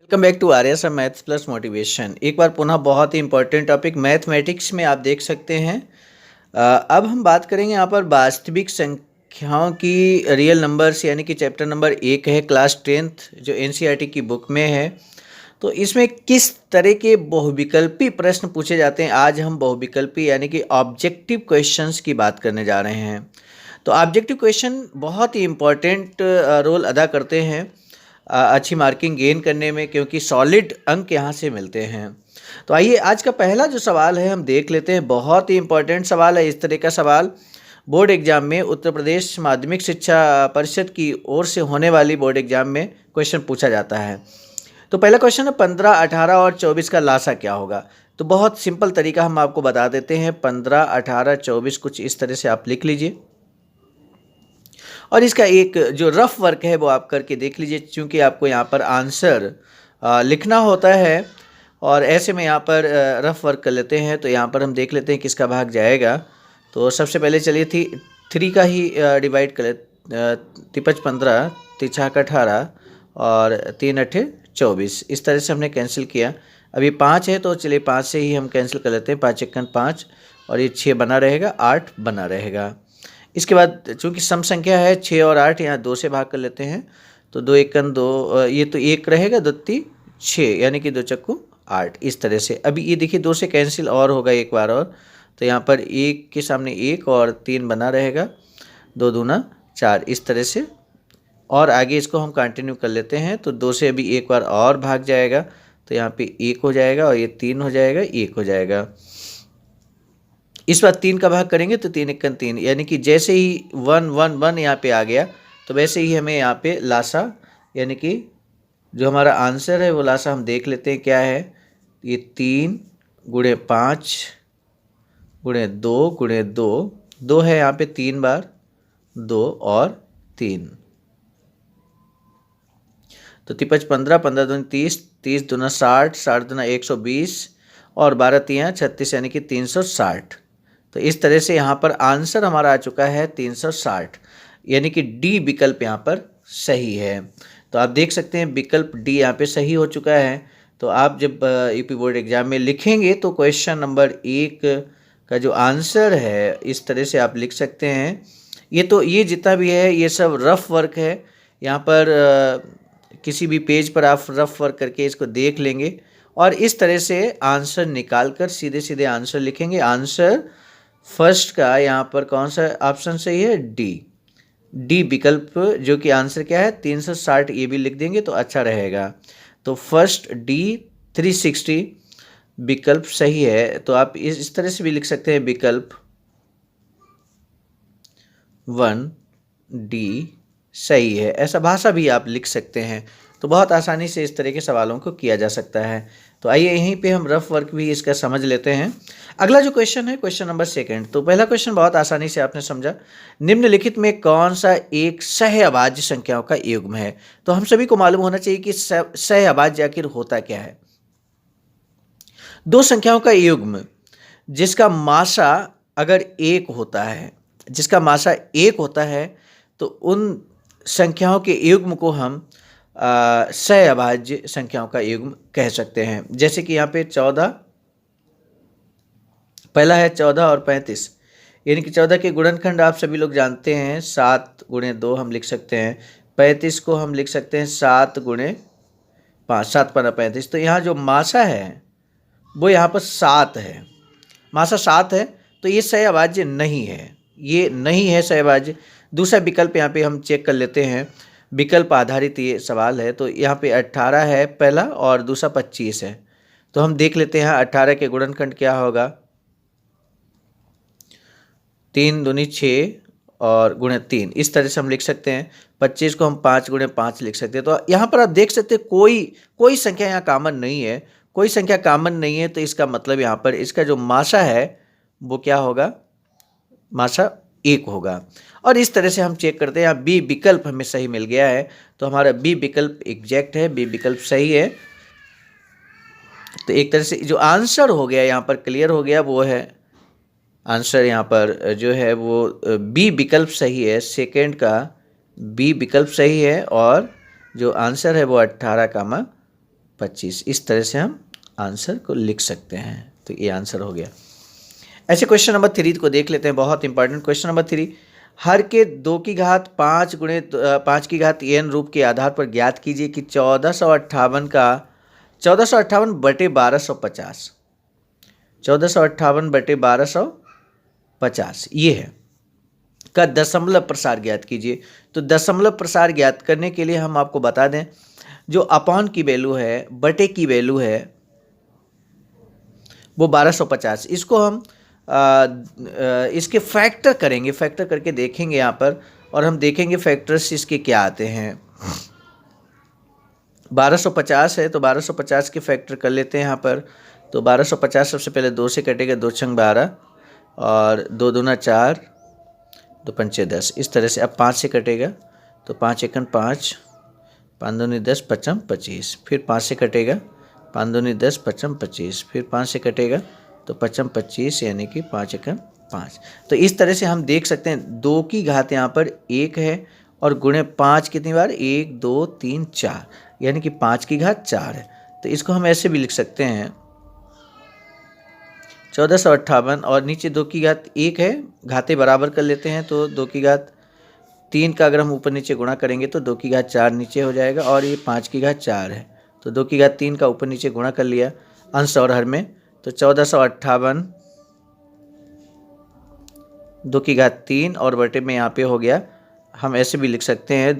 Welcome back to R S maths plus motivation. एक बार पुनः बहुत ही इंपॉर्टेंट टॉपिक मैथमेटिक्स में आप देख सकते हैं। अब हम बात करेंगे यहाँ पर वास्तविक संख्याओं की रियल नंबर्स, यानी कि चैप्टर नंबर 1 है क्लास 10th जो एनसीईआरटी की बुक में है। तो इसमें किस तरह के बहुविकल्पी प्रश्न पूछे जाते हैं, आज हम बहुविकल्पी यानी कि ऑब्जेक्टिव क्वेश्चंस की बात करने जा रहे हैं। तो ऑब्जेक्टिव क्वेश्चन बहुत ही इम्पॉर्टेंट रोल अदा करते हैं अच्छी मार्किंग गेन करने में, क्योंकि सॉलिड अंक यहाँ से मिलते हैं। तो आइए आज का पहला जो सवाल है हम देख लेते हैं। बहुत ही इम्पोर्टेंट सवाल है। इस तरह का सवाल बोर्ड एग्जाम में, उत्तर प्रदेश माध्यमिक शिक्षा परिषद की ओर से होने वाली बोर्ड एग्जाम में क्वेश्चन पूछा जाता है। तो पहला क्वेश्चन है 15, 18 और 24 का लासा क्या होगा। तो बहुत सिंपल तरीका हम आपको बता देते हैं। 15, 18, 24 कुछ इस तरह से आप लिख लीजिए और इसका एक जो रफ वर्क है वो आप करके देख लीजिए, क्योंकि आपको यहाँ पर आंसर लिखना होता है। और ऐसे में यहाँ पर रफ वर्क कर लेते हैं। तो यहाँ पर हम देख लेते हैं किसका भाग जाएगा। तो सबसे पहले चलिए 3 का ही डिवाइड कर ले। 3 15, 3 18 और 3 8 24, इस तरह से हमने कैंसिल किया। अभी 5 है तो चलिए 5 से ही हम कैंसिल कर लेते हैं। 5 1 5 और ये 6 बना रहेगा, 8 बना रहेगा। इसके बाद चूंकि सम संख्या है 6 और 8, यहाँ 2 से भाग कर लेते हैं। तो 2 1 2, ये तो 1 रहेगा, 2 3 6 यानी कि 2 चक्कू 8, इस तरह से। अभी ये देखिए 2 से कैंसिल और होगा एक बार और, तो यहाँ पर 1 के सामने 1 और 3 बना रहेगा, 2 दूना 4, इस तरह से। और आगे इसको हम कंटिन्यू कर लेते हैं। तो 2 से अभी एक बार और भाग जाएगा, तो यहाँ पे 1 हो जाएगा और ये 3 हो जाएगा, 1 हो जाएगा। इस बार 3 का भाग करेंगे तो 3 1 3, यानी कि जैसे ही 1 1 1 यहाँ पे आ गया तो वैसे ही हमें यहाँ पे लासा, यानी कि जो हमारा आंसर है वो लासा हम देख लेते हैं क्या है। ये 3 गुणे 5 गुणे 2 गुणे 2, 2 है यहाँ पे 3 बार, 2 और 3। तो 3 15, 15 दूनी 30, 30 दूना 60, 60 दूना 120 और 12 3 36, यानी कि 360। तो इस तरह से यहाँ पर आंसर हमारा आ चुका है 360, यानी कि डी विकल्प यहाँ पर सही है। तो आप देख सकते हैं विकल्प डी यहाँ पे सही हो चुका है। तो आप जब यूपी बोर्ड एग्जाम में लिखेंगे तो क्वेश्चन नंबर 1 का जो आंसर है इस तरह से आप लिख सकते हैं। ये जितना भी है ये सब रफ वर्क है। यहाँ पर किसी भी पेज पर आप रफ वर्क करके इसको देख लेंगे और इस तरह से आंसर निकाल कर सीधे सीधे आंसर लिखेंगे। आंसर फर्स्ट का यहाँ पर कौन सा ऑप्शन सही है, डी विकल्प, जो कि आंसर क्या है 360, ये भी लिख देंगे तो अच्छा रहेगा। तो फर्स्ट डी 360 विकल्प सही है। तो आप इस तरह से भी लिख सकते हैं विकल्प 1 डी सही है, ऐसा भाषा भी आप लिख सकते हैं। तो बहुत आसानी से इस तरह के सवालों को किया जा सकता है। तो आइए यहीं पे हम रफ वर्क भी इसका समझ लेते हैं। अगला जो क्वेश्चन है क्वेश्चन नंबर 2। तो पहला क्वेश्चन बहुत आसानी से आपने समझा। निम्नलिखित में कौन सा एक सहअभाज्य संख्याओं का युग्म है। तो हम सभी को मालूम होना चाहिए कि सहअभाज्य आखिर होता क्या है। दो संख्याओं का युग्म जिसका मासा अगर 1 होता है, जिसका मासा 1 होता है, तो उन संख्याओं के युग्म को हम सहअभाज्य संख्याओं का युग्म कह सकते हैं। जैसे कि यहाँ पे 14, पहला है 14 और 35, यानी कि 14 के गुणनखंड आप सभी लोग जानते हैं 7 गुणे 2 हम लिख सकते हैं। 35 को हम लिख सकते हैं 7 गुणे 5, 7 पंद्रह 35। तो यहाँ जो मासा है वो यहाँ पर 7 है, मासा 7 है। तो ये सहअभाज्य नहीं है, ये नहीं है सहअभाज्य। दूसरा विकल्प यहाँ पे हम चेक कर लेते हैं, विकल्प आधारित ये सवाल है। तो यहाँ पे 18 है पहला और दूसरा 25 है। तो हम देख लेते हैं 18 के गुणनखंड क्या होगा, 3 दूनी 6 और गुणे 3, इस तरह से हम लिख सकते हैं। 25 को हम 5 गुणे 5 लिख सकते हैं। तो यहाँ पर आप देख सकते हैं कोई संख्या यहाँ कॉमन नहीं है, कोई संख्या कॉमन नहीं है। तो इसका मतलब यहाँ पर इसका जो मासा है वो क्या होगा, मासा 1 होगा। और इस तरह से हम चेक करते हैं। यहाँ बी विकल्प हमें सही मिल गया है, तो हमारा बी विकल्प एग्जैक्ट है, बी विकल्प सही है। तो एक तरह से जो आंसर हो गया यहाँ पर क्लियर हो गया, वो है आंसर यहाँ पर जो है वो बी विकल्प सही है। सेकेंड का बी विकल्प सही है और जो आंसर है वो 18, 25। इस तरह से हम आंसर को लिख सकते हैं। तो ये आंसर हो गया। ऐसे क्वेश्चन नंबर 3 को देख लेते हैं, बहुत इंपॉर्टेंट क्वेश्चन नंबर 3। हर के 2 की घात 5 गुणे 5 की घात n रूप के आधार पर ज्ञात कीजिए कि 1458 का 1458 बटे 1250, 1458 बटे 1250 ये है का दशमलव प्रसार ज्ञात कीजिए। तो दशमलव प्रसार ज्ञात करने के लिए हम आपको बता दें, जो अपॉन की वैल्यू है, बटे की वैल्यू है, वो 1250। इसको हम इसके फैक्टर करेंगे, फैक्टर करके देखेंगे यहाँ पर, और हम देखेंगे फैक्टर्स इसके क्या आते हैं। 1250 है तो 1250 के फैक्टर कर लेते हैं यहाँ पर। तो 1250 सबसे पहले 2 से कटेगा, 2 छंग 12 और 2 दूना 4, 2 पंचे 10। इस तरह से अब 5 से कटेगा तो 5 एकन 5, 5 दूनी 10, 5 25। फिर 5 से कटेगा, 5 दूनी 10, 5 25। फिर 5 से कटेगा तो 5 25, यानी कि 5 एकन 5। तो इस तरह से हम देख सकते हैं 2 की घात यहाँ पर 1 है और गुणे 5 कितनी बार, 1 2 3 4, यानी कि 5 की घात 4 है। तो इसको हम ऐसे भी लिख सकते हैं 1458 और नीचे 2 की घात 1 है, घातें बराबर कर लेते हैं। तो 2 की घात 3 का अगर हम ऊपर नीचे गुणा करेंगे तो 2 की घात 4 नीचे हो जाएगा, और ये 5 की घात 4 है। तो 2 की घात 3 का ऊपर नीचे गुणा कर लिया अंश और हर में, तो 1458 2 की घात 3 और बटे में यहाँ पे हो गया। हम ऐसे भी लिख सकते हैं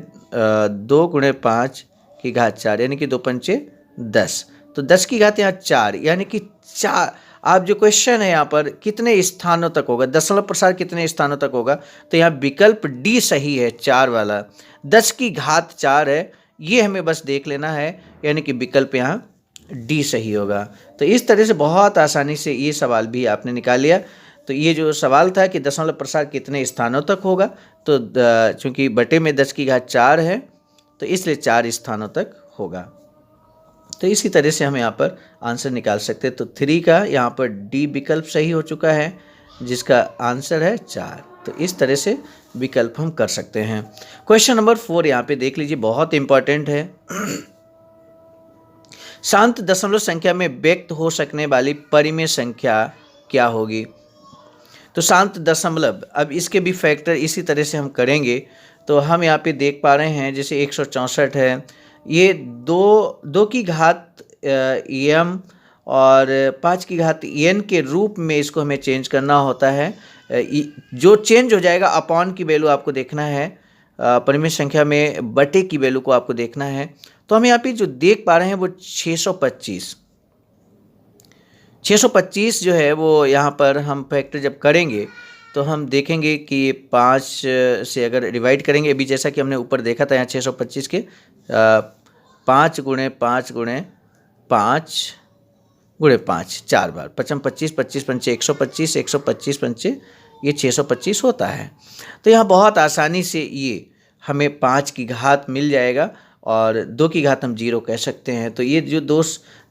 2 गुणे 5 की घात 4, यानी कि 2 पंचे 10। तो 10 की घात यहाँ 4, यानी कि 4। आप जो क्वेश्चन है यहाँ पर कितने स्थानों तक होगा, दशमलव प्रसार कितने स्थानों तक होगा, तो यहाँ विकल्प डी सही है, 4 वाला। 10 की घात 4 है, ये हमें बस देख लेना है, यानी कि विकल्प यहाँ डी सही होगा। तो इस तरह से बहुत आसानी से ये सवाल भी आपने निकाल लिया। तो ये जो सवाल था कि दशमलव प्रसार कितने स्थानों तक होगा, तो चूंकि बटे में 10 की घात 4 है तो इसलिए 4 स्थानों तक होगा। तो इसी तरह से हम यहाँ पर आंसर निकाल सकते हैं। तो 3 का यहाँ पर डी विकल्प सही हो चुका है, जिसका आंसर है 4। तो इस तरह से विकल्प हम कर सकते हैं। क्वेश्चन नंबर 4 यहाँ पे देख लीजिए, बहुत इंपॉर्टेंट है। शांत दशमलव संख्या में व्यक्त हो सकने वाली परिमेय संख्या क्या होगी। तो शांत दशमलव, अब इसके भी फैक्टर इसी तरह से हम करेंगे। तो हम यहाँ पे देख पा रहे हैं जैसे 164 है, ये 2 की घात m और 5 की घात n के रूप में इसको हमें चेंज करना होता है। जो चेंज हो जाएगा अपॉन की वैल्यू आपको देखना है, परिमेय संख्या में बटे की वैल्यू को आपको देखना है। तो हम यहाँ पे जो देख पा रहे हैं वो 625 जो है वो यहाँ पर हम फैक्टर जब करेंगे तो हम देखेंगे कि 5 से अगर डिवाइड करेंगे, अभी जैसा कि हमने ऊपर देखा था यहाँ 625 के 5 गुणे 5 गुणे 5 गुणे 5 4 बार, 5 25 25 पंचे 125, 125 पंचे ये 625 होता है। तो यहाँ बहुत आसानी से ये हमें 5 की घात मिल जाएगा और 2 की घात हम 0 कह सकते हैं। तो ये जो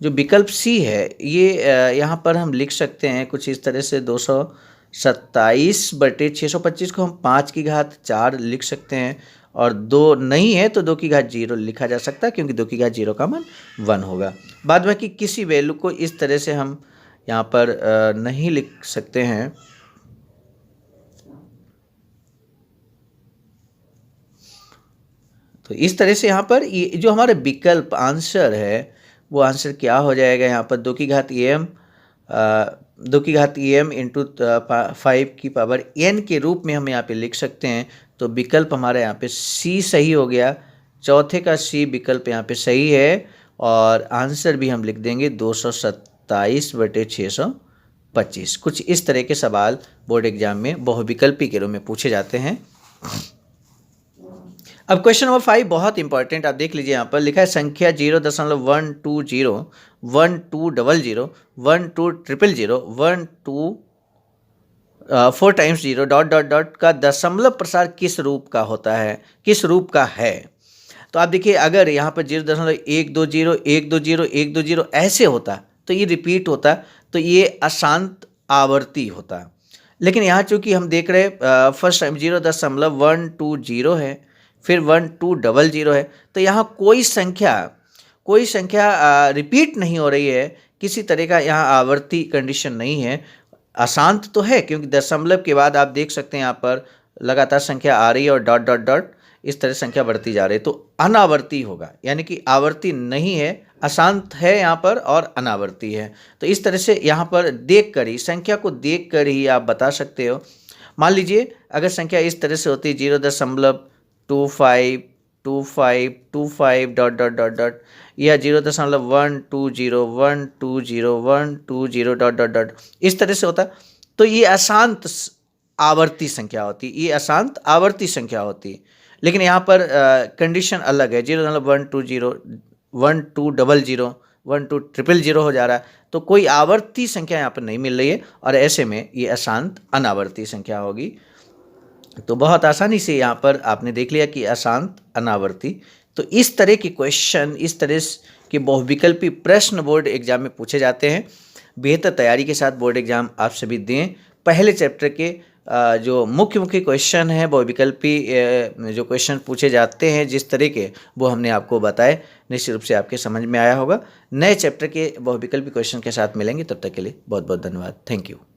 विकल्प सी है ये यहाँ पर हम लिख सकते हैं कुछ इस तरह से 227 बटे 625 को हम 5 की घात 4 लिख सकते हैं, और 2 नहीं है तो 2 की घात 0 लिखा जा सकता है, क्योंकि 2 की घात 0 का मान 1 होगा। बाद में कि किसी वैल्यू को इस तरह से हम यहाँ पर नहीं लिख सकते हैं। तो इस तरह से यहाँ पर ये जो हमारा विकल्प आंसर है वो आंसर क्या हो जाएगा, यहाँ पर 2 की घात em इंटू 5 की पावर n के रूप में हम यहाँ पे लिख सकते हैं। तो विकल्प हमारा यहाँ पे सी सही हो गया, चौथे का सी विकल्प यहाँ पे सही है, और आंसर भी हम लिख देंगे 227 बटे 625। कुछ इस तरह के सवाल बोर्ड एग्जाम में बहुविकल्पी के रूप में पूछे जाते हैं। अब क्वेश्चन नंबर 5 बहुत इंपॉर्टेंट, आप देख लीजिए यहाँ पर लिखा है संख्या 0.120 1200 1200 4 टाइम्स 0 डॉट डॉट डॉट का दशमलव प्रसार किस रूप का होता है, किस रूप का है। तो आप देखिए अगर यहाँ पर 0.120 120 120 ऐसे होता तो ये रिपीट होता, तो ये अशांत आवर्ती होता। लेकिन यहाँ चूँकि हम देख रहे हैं फर्स्ट टाइम 0.120 है, फिर 1200 है, तो यहाँ कोई संख्या कोई संख्या रिपीट नहीं हो रही है, किसी तरह का यहाँ आवर्ती कंडीशन नहीं है। अशांत तो है क्योंकि दशमलव के बाद आप देख सकते हैं यहाँ पर लगातार संख्या आ रही है और डॉट डॉट डॉट इस तरह संख्या बढ़ती जा रही है, तो अनावर्ती होगा, यानी कि आवर्ती नहीं है, अशांत है यहाँ पर और अनावर्ती है। तो इस तरह से यहाँ पर देख कर ही, संख्या को देख कर ही आप बता सकते हो। मान लीजिए अगर संख्या इस तरह से होती 0.252525 डॉट डॉट डॉट डॉट, या 0.120120 डॉट डॉट डॉट इस तरह से होता, तो ये अशांत आवर्ती संख्या होती, ये अशांत आवर्ती संख्या होती। लेकिन यहाँ पर कंडीशन अलग है, 0.1200 हो जा रहा है, तो कोई आवर्ती संख्या यहाँ पर नहीं मिल रही है और ऐसे में ये अशांत अनावर्ती संख्या होगी। तो बहुत आसानी से यहाँ पर आपने देख लिया कि अशांत अनावर्ती। तो इस तरह के क्वेश्चन, इस तरह के बहुविकल्पी प्रश्न बोर्ड एग्जाम में पूछे जाते हैं। बेहतर तैयारी के साथ बोर्ड एग्जाम आप सभी दें। पहले चैप्टर के जो मुख्य क्वेश्चन हैं, बहुविकल्पी जो क्वेश्चन पूछे जाते हैं जिस तरह के, वो हमने आपको बताए, निश्चित रूप से आपके समझ में आया होगा। नए चैप्टर के बहुविकल्पी क्वेश्चन के साथ मिलेंगे, तब तक के लिए बहुत बहुत धन्यवाद। Thank you.